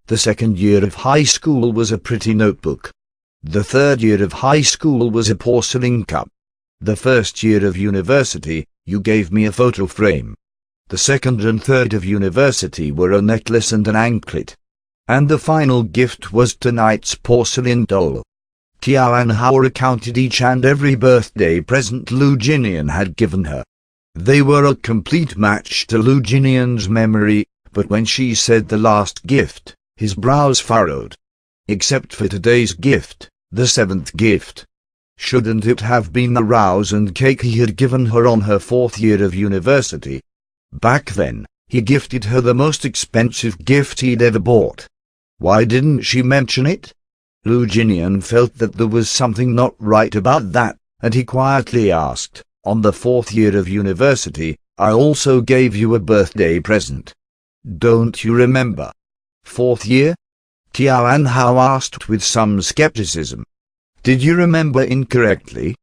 The second year of high school was a pretty notebook. The third year of high school was a porcelain cup. The first year of university, you gave me a photo frame. The second and third of university were a necklace and an anklet. And the final gift was tonight's porcelain doll. Tian Hao recounted each and every birthday present Lu Jinian had given her. They were a complete match to Lu Jinian's memory, but when she said the last gift, his brows furrowed. Except for today's gift, the seventh gift. Shouldn't it have been the rouse and cake he had given her on her fourth year of university? Back then, he gifted her the most expensive gift he'd ever bought. Why didn't she mention it? Lu Jinian felt that there was something not right about that, and he quietly asked, "On the fourth year of university, I also gave you a birthday present. Don't you remember?" "Fourth year?" Tian Hao asked with some skepticism. "Did you remember incorrectly?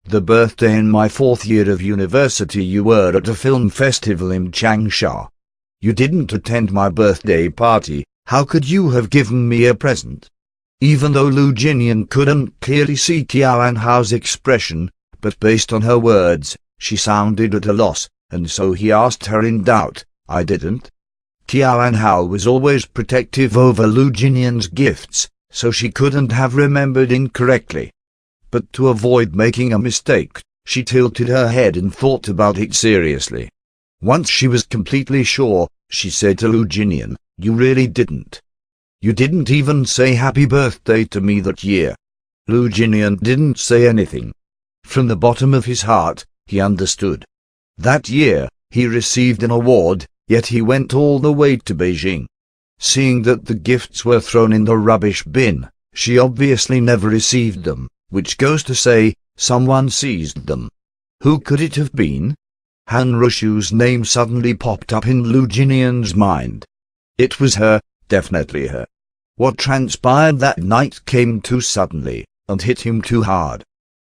The birthday in my fourth year of university you were at a film festival in Changsha. You didn't attend my birthday party. How could you have given me a present?" Even though Lu Jinian couldn't clearly see Tian Hao's expression, but based on her words, she sounded at a loss, and so he asked her in doubt, "I didn't?" Tian Hao was always protective over Lu Jinian's gifts, so she couldn't have remembered incorrectly. But to avoid making a mistake, she tilted her head and thought about it seriously. Once she was completely sure, she said to Lu Jinian, "You really didn't. You didn't even say happy birthday to me that year." Lu Jinian didn't say anything. From the bottom of his heart, he understood. That year, he received an award, yet he went all the way to Beijing. Seeing that the gifts were thrown in the rubbish bin, she obviously never received them, which goes to say, someone seized them. Who could it have been? Han Rushu's name suddenly popped up in Lu Jinian's mind. It was her, definitely her. What transpired that night came too suddenly, and hit him too hard.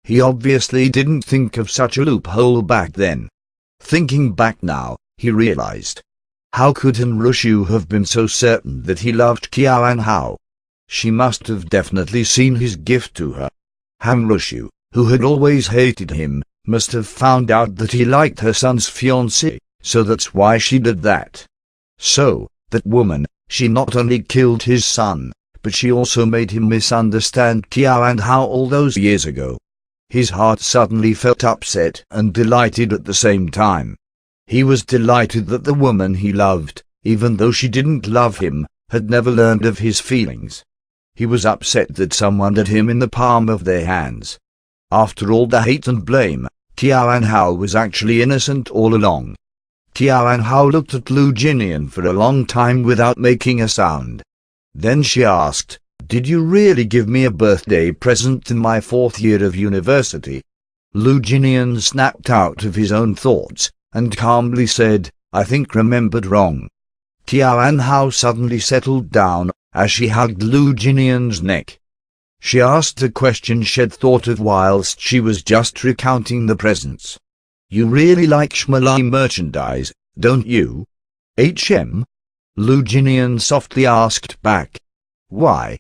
He obviously didn't think of such a loophole back then. Thinking back now, he realized. How could Han Rushu have been so certain that he loved Tian Hao? She must have definitely seen his gift to her. Han Rushu, who had always hated him, must have found out that he liked her son's fiancée, so that's why she did that. So, that woman, she not only killed his son, but she also made him misunderstand Tian Hao all those years ago. His heart suddenly felt upset and delighted at the same time. He was delighted that the woman he loved, even though she didn't love him, had never learned of his feelings. He was upset that someone had him in the palm of their hands. After all the hate and blame, Tian Hao was actually innocent all along. Tian Hao looked at Lu Jinian for a long time without making a sound. Then she asked, "Did you really give me a birthday present in my fourth year of university?" Lu Jinian snapped out of his own thoughts, and calmly said, "I think remembered wrong." Tian Hao suddenly settled down, as she hugged Lu Jinian's neck. She asked a question she'd thought of whilst she was just recounting the presents. "You really like Shmalai merchandise, don't you?" "HM?" Lu Jinian softly asked back. "Why,